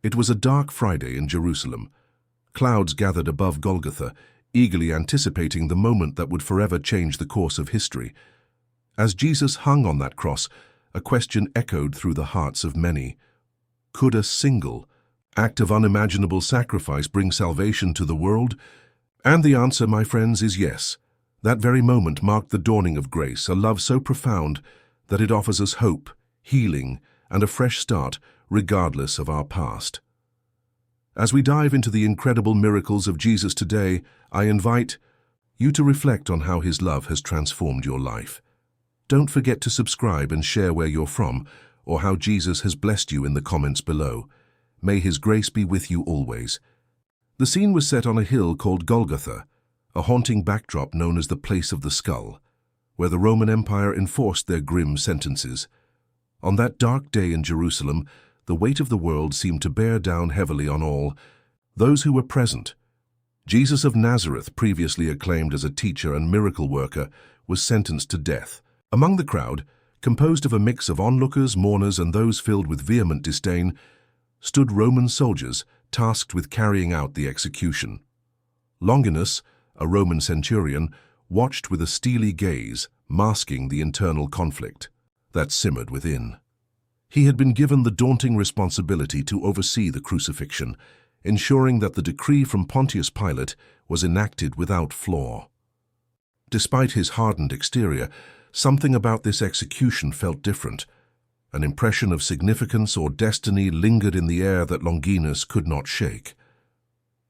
It was a dark Friday in Jerusalem. Clouds gathered above Golgotha, eagerly anticipating the moment that would forever change the course of history. As Jesus hung on that cross, a question echoed through the hearts of many. Could a single act of unimaginable sacrifice bring salvation to the world? And the answer, my friends, is yes. That very moment marked the dawning of grace, a love so profound that it offers us hope, healing, and a fresh start, regardless of our past. As we dive into the incredible miracles of Jesus today, I invite you to reflect on how His love has transformed your life. Don't forget to subscribe and share where you're from, or how Jesus has blessed you in the comments below. May His grace be with you always. The scene was set on a hill called Golgotha, a haunting backdrop known as the Place of the Skull, where the Roman Empire enforced their grim sentences. On that dark day in Jerusalem, the weight of the world seemed to bear down heavily on all those who were present. Jesus of Nazareth, previously acclaimed as a teacher and miracle worker, was sentenced to death. Among the crowd, composed of a mix of onlookers, mourners, and those filled with vehement disdain, stood Roman soldiers tasked with carrying out the execution. Longinus, a Roman centurion, watched with a steely gaze, masking the internal conflict that simmered within. He had been given the daunting responsibility to oversee the crucifixion, ensuring that the decree from Pontius Pilate was enacted without flaw. Despite his hardened exterior, something about this execution felt different. An impression of significance or destiny lingered in the air that Longinus could not shake.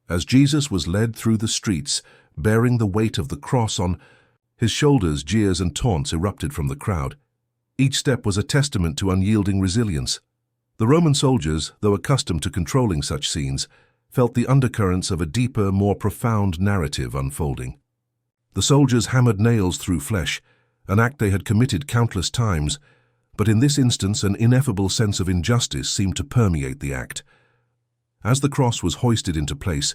As Jesus was led through the streets, bearing the weight of the cross on his shoulders, jeers and taunts erupted from the crowd. Each step was a testament to unyielding resilience. The Roman soldiers, though accustomed to controlling such scenes, felt the undercurrents of a deeper, more profound narrative unfolding. The soldiers hammered nails through flesh, an act they had committed countless times, but in this instance an ineffable sense of injustice seemed to permeate the act. As the cross was hoisted into place,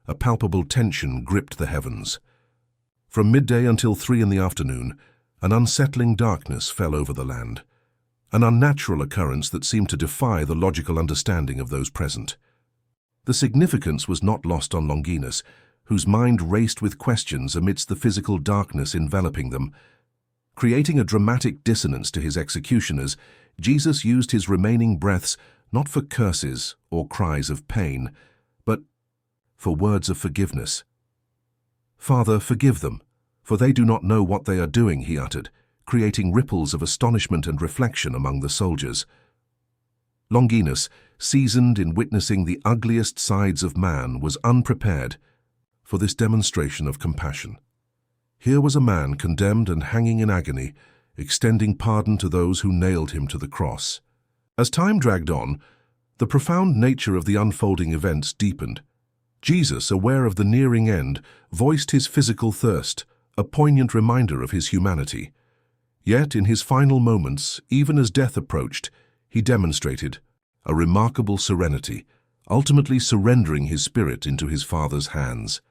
a palpable tension gripped the heavens. From midday until 3 in the afternoon, an unsettling darkness fell over the land, an unnatural occurrence that seemed to defy the logical understanding of those present. The significance was not lost on Longinus, whose mind raced with questions amidst the physical darkness enveloping them. Creating a dramatic dissonance to his executioners, Jesus used his remaining breaths not for curses or cries of pain, but for words of forgiveness. "Father, forgive them, for they do not know what they are doing," he uttered, creating ripples of astonishment and reflection among the soldiers. Longinus, seasoned in witnessing the ugliest sides of man, was unprepared for this demonstration of compassion. Here was a man condemned and hanging in agony, extending pardon to those who nailed him to the cross. As time dragged on, the profound nature of the unfolding events deepened. Jesus, aware of the nearing end, voiced his physical thirst, a poignant reminder of his humanity. Yet, in his final moments, even as death approached, he demonstrated a remarkable serenity, ultimately surrendering his spirit into his Father's hands.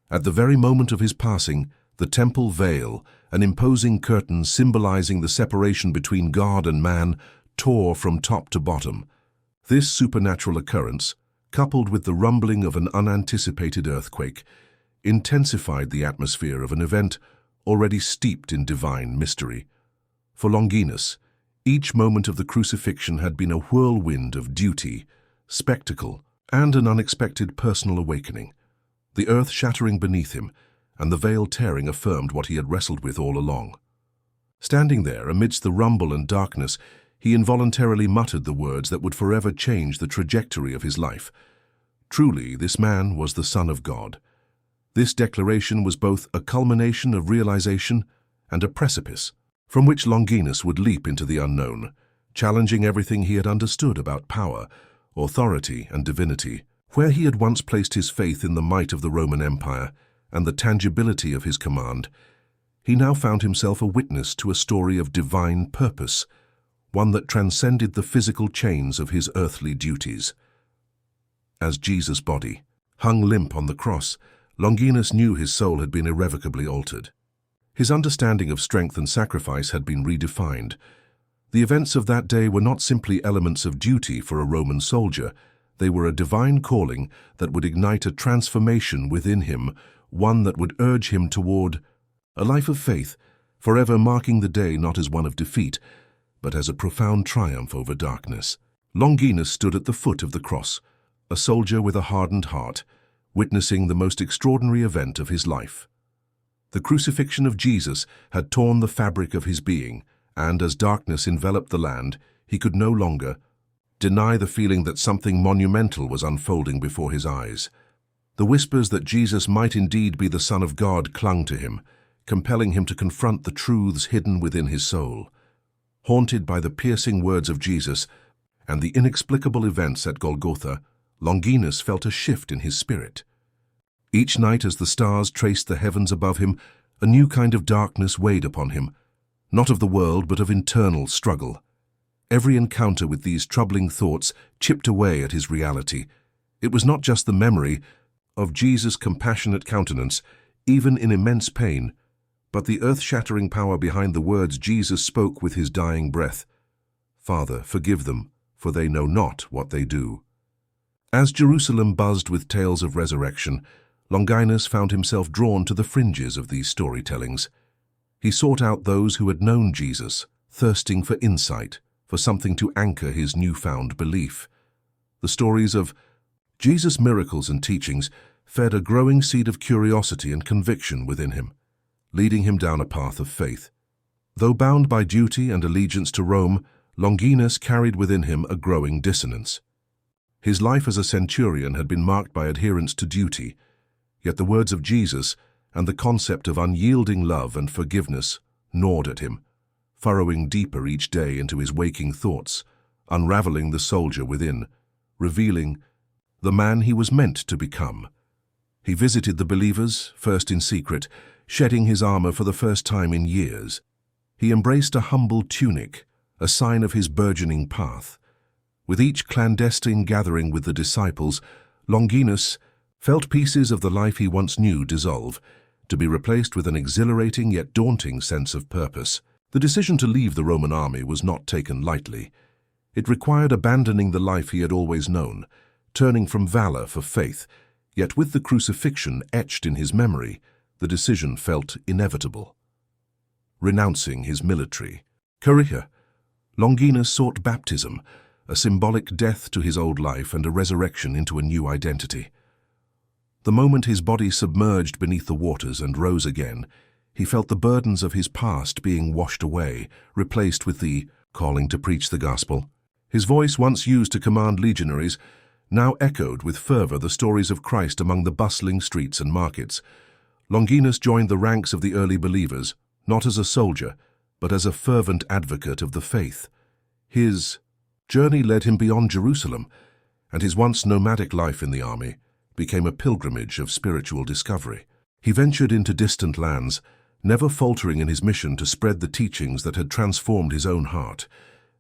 At the very moment of his passing, the temple veil, an imposing curtain symbolizing the separation between God and man, tore from top to bottom. This supernatural occurrence, coupled with the rumbling of an unanticipated earthquake, intensified the atmosphere of an event already steeped in divine mystery. For Longinus, each moment of the crucifixion had been a whirlwind of duty, spectacle, and an unexpected personal awakening. The earth shattering beneath him, and the veil tearing affirmed what he had wrestled with all along. Standing there amidst the rumble and darkness, he involuntarily muttered the words that would forever change the trajectory of his life. Truly, this man was the Son of God. This declaration was both a culmination of realization and a precipice from which Longinus would leap into the unknown, challenging everything he had understood about power, authority, and divinity. Where he had once placed his faith in the might of the Roman Empire and the tangibility of his command, he now found himself a witness to a story of divine purpose, one that transcended the physical chains of his earthly duties. As Jesus' body hung limp on the cross, Longinus knew his soul had been irrevocably altered. His understanding of strength and sacrifice had been redefined. The events of that day were not simply elements of duty for a Roman soldier. They were a divine calling that would ignite a transformation within him, one that would urge him toward a life of faith, forever marking the day not as one of defeat, but as a profound triumph over darkness. Longinus stood at the foot of the cross, a soldier with a hardened heart, witnessing the most extraordinary event of his life. The crucifixion of Jesus had torn the fabric of his being, and as darkness enveloped the land, he could no longer deny the feeling that something monumental was unfolding before his eyes. The whispers that Jesus might indeed be the Son of God clung to him, compelling him to confront the truths hidden within his soul. Haunted by the piercing words of Jesus and the inexplicable events at Golgotha, Longinus felt a shift in his spirit. Each night as the stars traced the heavens above him, a new kind of darkness weighed upon him, not of the world but of internal struggle. Every encounter with these troubling thoughts chipped away at his reality. It was not just the memory of Jesus' compassionate countenance, even in immense pain, but the earth-shattering power behind the words Jesus spoke with his dying breath. "Father, forgive them, for they know not what they do." As Jerusalem buzzed with tales of resurrection, Longinus found himself drawn to the fringes of these storytellings. He sought out those who had known Jesus, thirsting for insight, for something to anchor his newfound belief. The stories of Jesus' miracles and teachings fed a growing seed of curiosity and conviction within him, leading him down a path of faith. Though bound by duty and allegiance to Rome, Longinus carried within him a growing dissonance. His life as a centurion had been marked by adherence to duty, yet the words of Jesus and the concept of unyielding love and forgiveness gnawed at him, furrowing deeper each day into his waking thoughts, unraveling the soldier within, revealing the man he was meant to become. He visited the believers, first in secret, shedding his armor for the first time in years. He embraced a humble tunic, a sign of his burgeoning path. With each clandestine gathering with the disciples, Longinus felt pieces of the life he once knew dissolve, to be replaced with an exhilarating yet daunting sense of purpose. The decision to leave the Roman army was not taken lightly. It required abandoning the life he had always known, turning from valor for faith, yet with the crucifixion etched in his memory, the decision felt inevitable. Renouncing his military career, Longinus sought baptism, a symbolic death to his old life and a resurrection into a new identity. The moment his body submerged beneath the waters and rose again, he felt the burdens of his past being washed away, replaced with the calling to preach the gospel. His voice, once used to command legionaries, now echoed with fervor the stories of Christ among the bustling streets and markets. Longinus joined the ranks of the early believers, not as a soldier, but as a fervent advocate of the faith. His journey led him beyond Jerusalem, and his once nomadic life in the army became a pilgrimage of spiritual discovery. He ventured into distant lands, never faltering in his mission to spread the teachings that had transformed his own heart.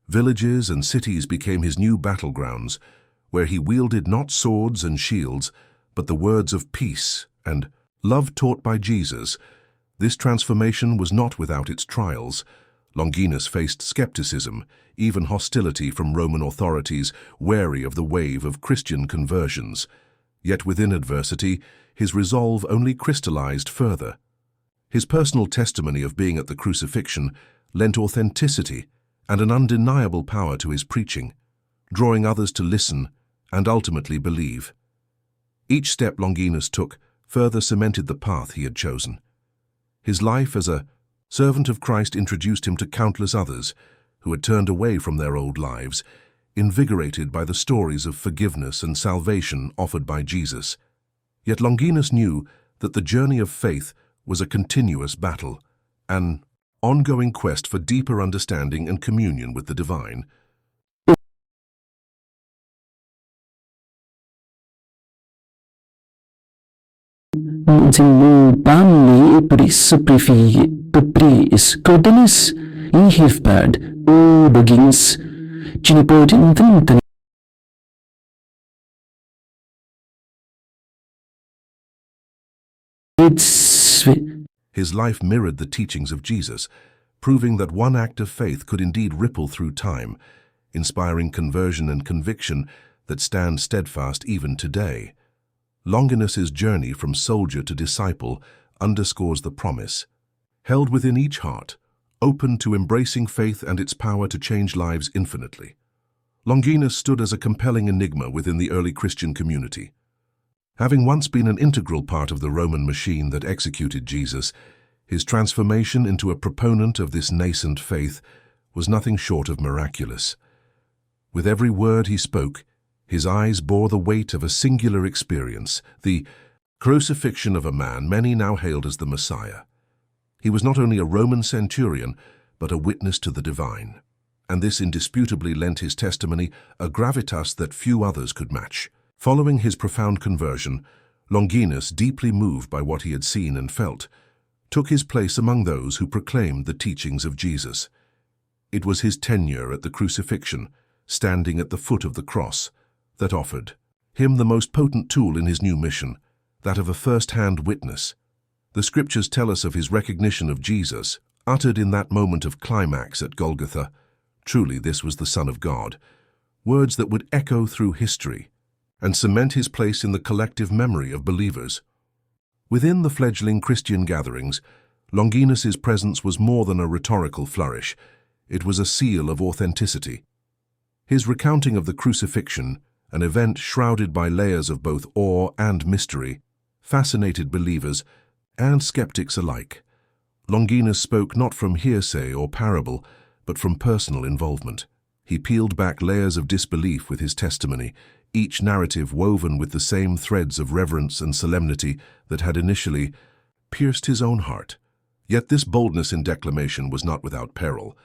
Villages and cities became his new battlegrounds, where he wielded not swords and shields, but the words of peace and love taught by Jesus. This transformation was not without its trials. Longinus faced skepticism, even hostility from Roman authorities, wary of the wave of Christian conversions. Yet within adversity, his resolve only crystallized further. His personal testimony of being at the crucifixion lent authenticity and an undeniable power to his preaching, drawing others to listen and ultimately believe. Each step Longinus took further cemented the path he had chosen. His life as a servant of Christ introduced him to countless others who had turned away from their old lives, invigorated by the stories of forgiveness and salvation offered by Jesus. Yet Longinus knew that the journey of faith was a continuous battle, an ongoing quest for deeper understanding and communion with the divine. His life mirrored the teachings of Jesus, proving that one act of faith could indeed ripple through time, inspiring conversion and conviction that stand steadfast even today. Longinus's journey from soldier to disciple underscores the promise, held within each heart, open to embracing faith and its power to change lives infinitely. Longinus stood as a compelling enigma within the early Christian community. Having once been an integral part of the Roman machine that executed Jesus, his transformation into a proponent of this nascent faith was nothing short of miraculous. With every word he spoke, his eyes bore the weight of a singular experience, the crucifixion of a man many now hailed as the Messiah. He was not only a Roman centurion, but a witness to the divine, and this indisputably lent his testimony a gravitas that few others could match. Following his profound conversion, Longinus, deeply moved by what he had seen and felt, took his place among those who proclaimed the teachings of Jesus. It was his tenure at the crucifixion, standing at the foot of the cross, that offered him the most potent tool in his new mission, that of a first-hand witness. The scriptures tell us of his recognition of Jesus, uttered in that moment of climax at Golgotha. Truly, this was the Son of God. Words that would echo through history and cement his place in the collective memory of believers. Within the fledgling Christian gatherings, Longinus's presence was more than a rhetorical flourish. It was a seal of authenticity. His recounting of the crucifixion, an event shrouded by layers of both awe and mystery, fascinated believers and skeptics alike. Longinus spoke not from hearsay or parable, but from personal involvement. He peeled back layers of disbelief with his testimony, each narrative woven with the same threads of reverence and solemnity that had initially pierced his own heart. Yet this boldness in declamation was not without peril.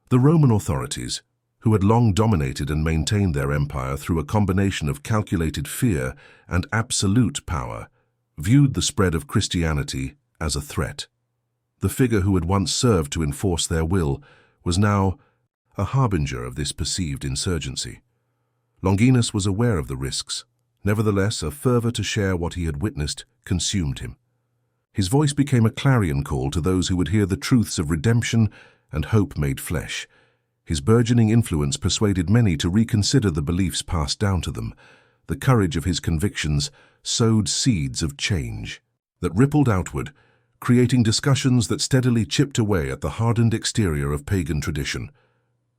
The Roman authorities, who had long dominated and maintained their empire through a combination of calculated fear and absolute power, viewed the spread of Christianity as a threat. The figure who had once served to enforce their will was now a harbinger of this perceived insurgency. Longinus was aware of the risks. Nevertheless, a fervor to share what he had witnessed consumed him. His voice became a clarion call to those who would hear the truths of redemption and hope made flesh. His burgeoning influence persuaded many to reconsider the beliefs passed down to them. The courage of his convictions sowed seeds of change that rippled outward, creating discussions that steadily chipped away at the hardened exterior of pagan tradition.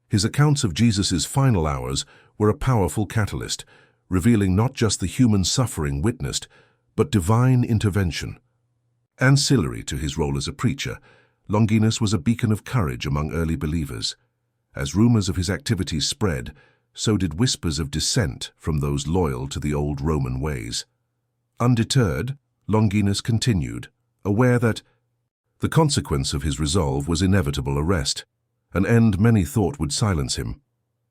His accounts of Jesus' final hours were a powerful catalyst, revealing not just the human suffering witnessed, but divine intervention. Ancillary to his role as a preacher, Longinus was a beacon of courage among early believers. As rumors of his activities spread, so did whispers of dissent from those loyal to the old Roman ways. Undeterred, Longinus continued, aware that the consequence of his resolve was inevitable arrest, an end many thought would silence him.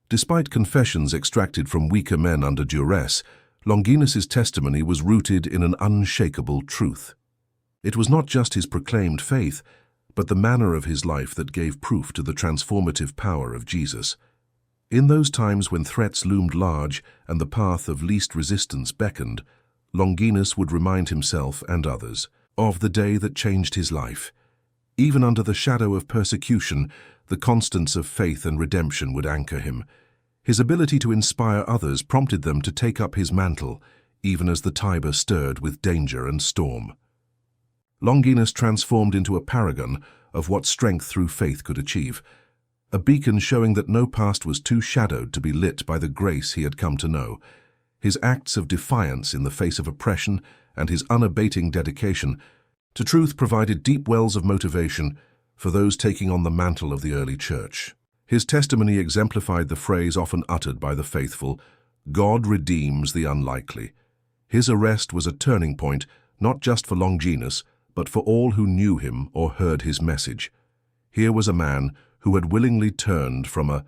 Despite confessions extracted from weaker men under duress, Longinus's testimony was rooted in an unshakable truth. It was not just his proclaimed faith, but the manner of his life that gave proof to the transformative power of Jesus. In those times when threats loomed large and the path of least resistance beckoned, Longinus would remind himself and others of the day that changed his life. Even under the shadow of persecution, the constants of faith and redemption would anchor him. His ability to inspire others prompted them to take up his mantle, even as the Tiber stirred with danger and storm. Longinus transformed into a paragon of what strength through faith could achieve, a beacon showing that no past was too shadowed to be lit by the grace he had come to know. His acts of defiance in the face of oppression and his unabating dedication to truth provided deep wells of motivation for those taking on the mantle of the early church. His testimony exemplified the phrase often uttered by the faithful, "God redeems the unlikely." His arrest was a turning point, not just for Longinus, but for all who knew him or heard his message. Here was a man who had willingly turned from a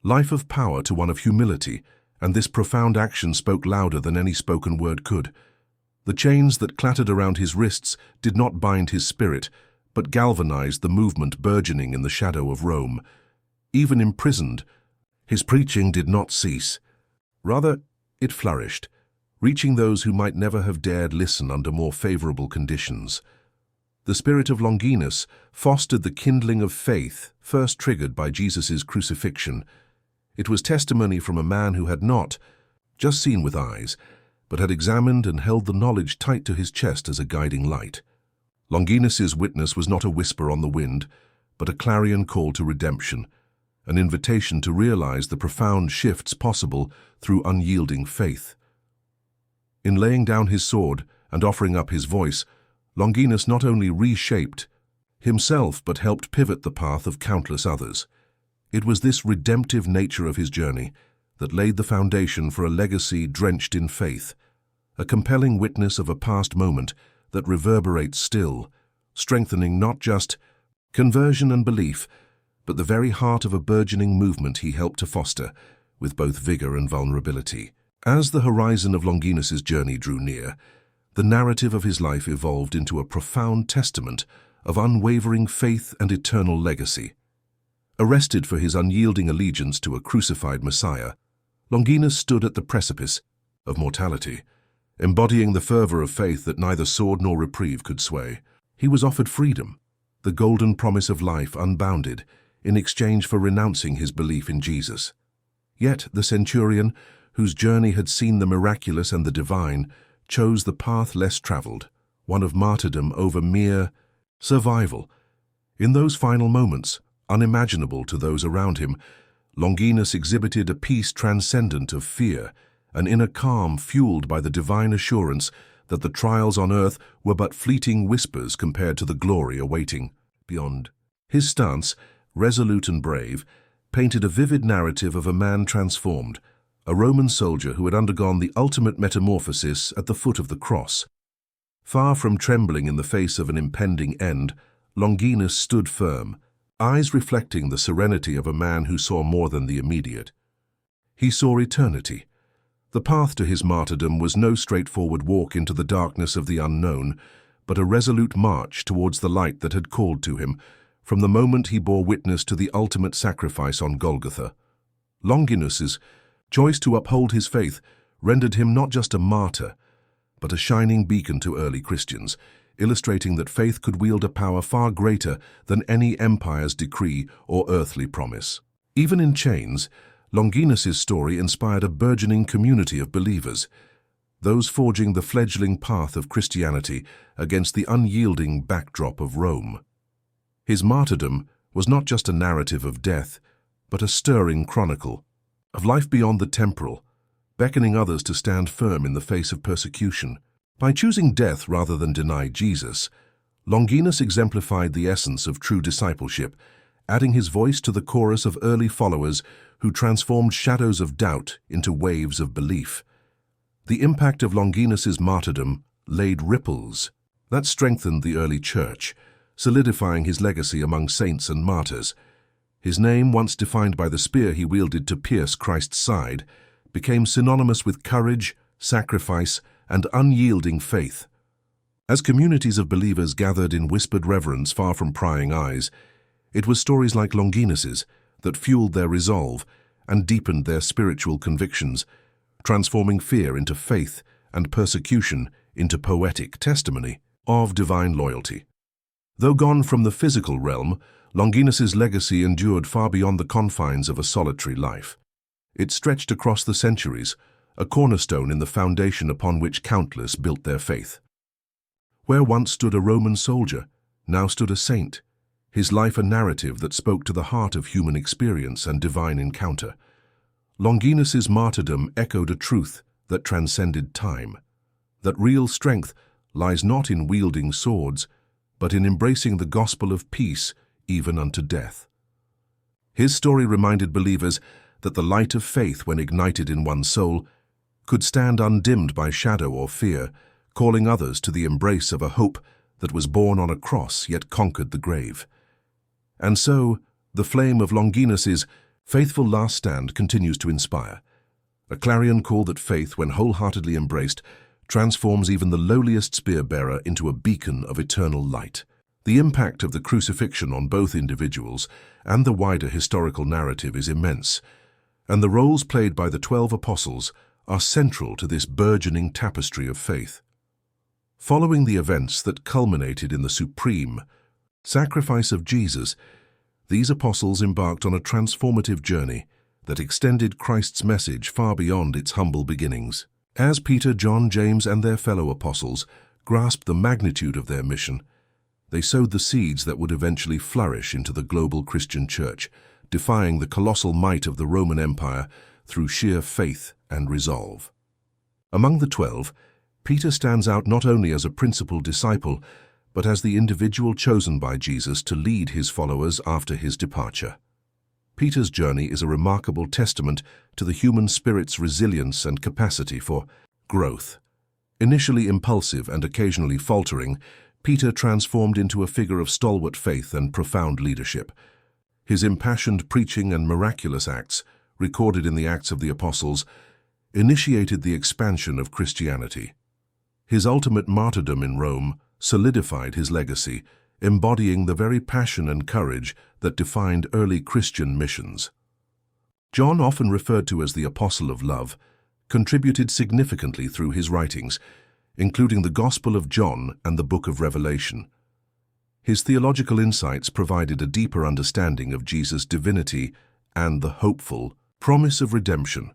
life of power to one of humility, and this profound action spoke louder than any spoken word could. The chains that clattered around his wrists did not bind his spirit, but galvanized the movement burgeoning in the shadow of Rome. Even imprisoned, his preaching did not cease. Rather, it flourished, reaching those who might never have dared listen under more favorable conditions. The spirit of Longinus fostered the kindling of faith first triggered by Jesus' crucifixion. It was testimony from a man who had not just seen with eyes, but had examined and held the knowledge tight to his chest as a guiding light. Longinus's witness was not a whisper on the wind, but a clarion call to redemption, an invitation to realize the profound shifts possible through unyielding faith. In laying down his sword and offering up his voice, Longinus not only reshaped himself but helped pivot the path of countless others. It was this redemptive nature of his journey that laid the foundation for a legacy drenched in faith, a compelling witness of a past moment that reverberates still, strengthening not just conversion and belief, but the very heart of a burgeoning movement he helped to foster, with both vigor and vulnerability. As the horizon of Longinus's journey drew near, the narrative of his life evolved into a profound testament of unwavering faith and eternal legacy. Arrested for his unyielding allegiance to a crucified Messiah, Longinus stood at the precipice of mortality, embodying the fervor of faith that neither sword nor reprieve could sway. He was offered freedom, the golden promise of life unbounded, in exchange for renouncing his belief in Jesus. Yet the centurion, whose journey had seen the miraculous and the divine, chose the path less traveled, one of martyrdom over mere survival. In those final moments, unimaginable to those around him, Longinus exhibited a peace transcendent of fear, an inner calm fueled by the divine assurance that the trials on earth were but fleeting whispers compared to the glory awaiting beyond. His stance, resolute and brave, painted a vivid narrative of a man transformed, a Roman soldier who had undergone the ultimate metamorphosis at the foot of the cross. Far from trembling in the face of an impending end, Longinus stood firm, eyes reflecting the serenity of a man who saw more than the immediate. He saw eternity. The path to his martyrdom was no straightforward walk into the darkness of the unknown, but a resolute march towards the light that had called to him, from the moment he bore witness to the ultimate sacrifice on Golgotha. Longinus's choice to uphold his faith rendered him not just a martyr, but a shining beacon to early Christians, illustrating that faith could wield a power far greater than any empire's decree or earthly promise. Even in chains, Longinus's story inspired a burgeoning community of believers, those forging the fledgling path of Christianity against the unyielding backdrop of Rome. His martyrdom was not just a narrative of death, but a stirring chronicle of life beyond the temporal, beckoning others to stand firm in the face of persecution. By choosing death rather than deny Jesus, Longinus exemplified the essence of true discipleship, adding his voice to the chorus of early followers who transformed shadows of doubt into waves of belief. The impact of Longinus's martyrdom laid ripples that strengthened the early church, solidifying his legacy among saints and martyrs. His name, once defined by the spear he wielded to pierce Christ's side, became synonymous with courage, sacrifice, and unyielding faith. As communities of believers gathered in whispered reverence far from prying eyes, it was stories like Longinus's that fueled their resolve and deepened their spiritual convictions, transforming fear into faith and persecution into poetic testimony of divine loyalty. Though gone from the physical realm, Longinus's legacy endured far beyond the confines of a solitary life. It stretched across the centuries, a cornerstone in the foundation upon which countless built their faith. Where once stood a Roman soldier, now stood a saint, his life a narrative that spoke to the heart of human experience and divine encounter. Longinus's martyrdom echoed a truth that transcended time, that real strength lies not in wielding swords, but in embracing the gospel of peace even unto death. His story reminded believers that the light of faith, when ignited in one's soul, could stand undimmed by shadow or fear, calling others to the embrace of a hope that was born on a cross yet conquered the grave. And so, the flame of Longinus's faithful last stand continues to inspire, a clarion call that faith, when wholeheartedly embraced, transforms even the lowliest spear-bearer into a beacon of eternal light. The impact of the crucifixion on both individuals and the wider historical narrative is immense, and the roles played by the 12 apostles are central to this burgeoning tapestry of faith. Following the events that culminated in the supreme sacrifice of Jesus, these apostles embarked on a transformative journey that extended Christ's message far beyond its humble beginnings. As Peter, John, James, and their fellow apostles grasped the magnitude of their mission, they sowed the seeds that would eventually flourish into the global Christian church, defying the colossal might of the Roman Empire through sheer faith and resolve. Among the 12, Peter stands out not only as a principal disciple, but as the individual chosen by Jesus to lead his followers after his departure. Peter's journey is a remarkable testament to the human spirit's resilience and capacity for growth. Initially impulsive and occasionally faltering, Peter transformed into a figure of stalwart faith and profound leadership. His impassioned preaching and miraculous acts, recorded in the Acts of the Apostles, initiated the expansion of Christianity. His ultimate martyrdom in Rome solidified his legacy, embodying the very passion and courage that defined early Christian missions. John, often referred to as the Apostle of Love, contributed significantly through his writings, including the Gospel of John and the Book of Revelation. His theological insights provided a deeper understanding of Jesus' divinity and the hopeful promise of redemption.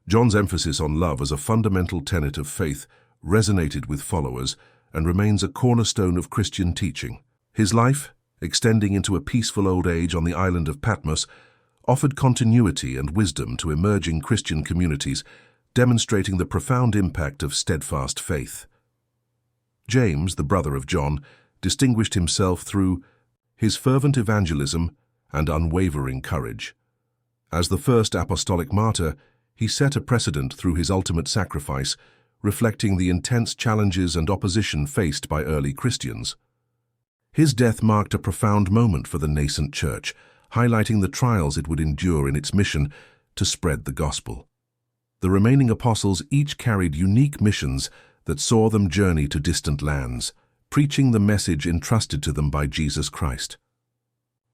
John's emphasis on love as a fundamental tenet of faith resonated with followers and remains a cornerstone of Christian teaching. His life, extending into a peaceful old age on the island of Patmos, offered continuity and wisdom to emerging Christian communities, demonstrating the profound impact of steadfast faith. James, the brother of John, distinguished himself through his fervent evangelism and unwavering courage. As the first apostolic martyr, he set a precedent through his ultimate sacrifice, reflecting the intense challenges and opposition faced by early Christians. His death marked a profound moment for the nascent church, highlighting the trials it would endure in its mission to spread the gospel. The remaining apostles each carried unique missions that saw them journey to distant lands, preaching the message entrusted to them by Jesus Christ.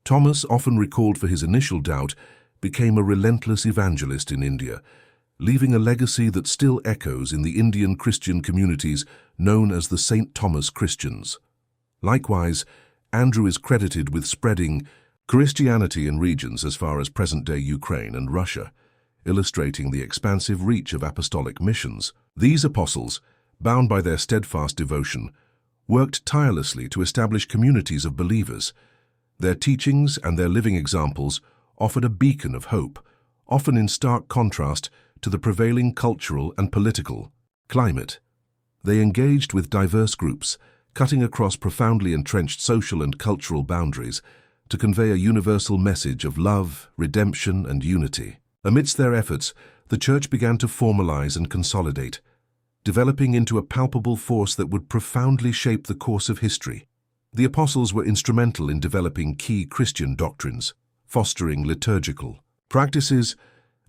Thomas, often recalled for his initial doubt, became a relentless evangelist in India, leaving a legacy that still echoes in the Indian Christian communities known as the St. Thomas Christians. Likewise, Andrew is credited with spreading Christianity in regions as far as present-day Ukraine and Russia, illustrating the expansive reach of apostolic missions. These apostles, bound by their steadfast devotion, worked tirelessly to establish communities of believers. Their teachings and their living examples offered a beacon of hope, often in stark contrast to the prevailing cultural and political climate. They engaged with diverse groups, cutting across profoundly entrenched social and cultural boundaries to convey a universal message of love, redemption, and unity. Amidst their efforts, the church began to formalize and consolidate, developing into a palpable force that would profoundly shape the course of history. The apostles were instrumental in developing key Christian doctrines, fostering liturgical practices,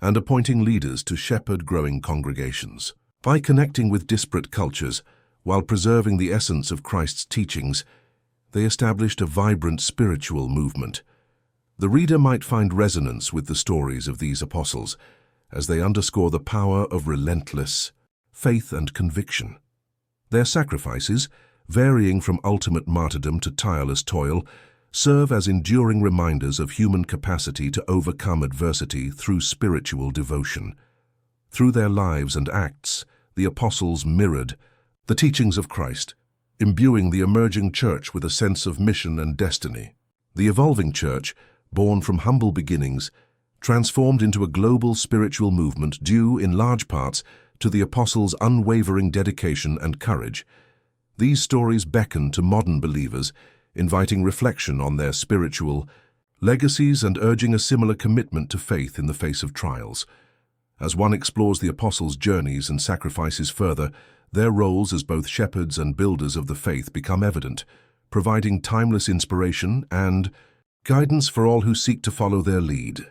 and appointing leaders to shepherd growing congregations. By connecting with disparate cultures, while preserving the essence of Christ's teachings, they established a vibrant spiritual movement. The reader might find resonance with the stories of these apostles, as they underscore the power of relentless faith and conviction. Their sacrifices, varying from ultimate martyrdom to tireless toil, serve as enduring reminders of human capacity to overcome adversity through spiritual devotion. Through their lives and acts, the apostles mirrored the teachings of Christ, imbuing the emerging church with a sense of mission and destiny. The evolving church, born from humble beginnings, transformed into a global spiritual movement due, in large parts, to the apostles' unwavering dedication and courage. These stories beckon to modern believers, inviting reflection on their spiritual legacies and urging a similar commitment to faith in the face of trials. As one explores the apostles' journeys and sacrifices further, their roles as both shepherds and builders of the faith become evident, providing timeless inspiration and guidance for all who seek to follow their lead.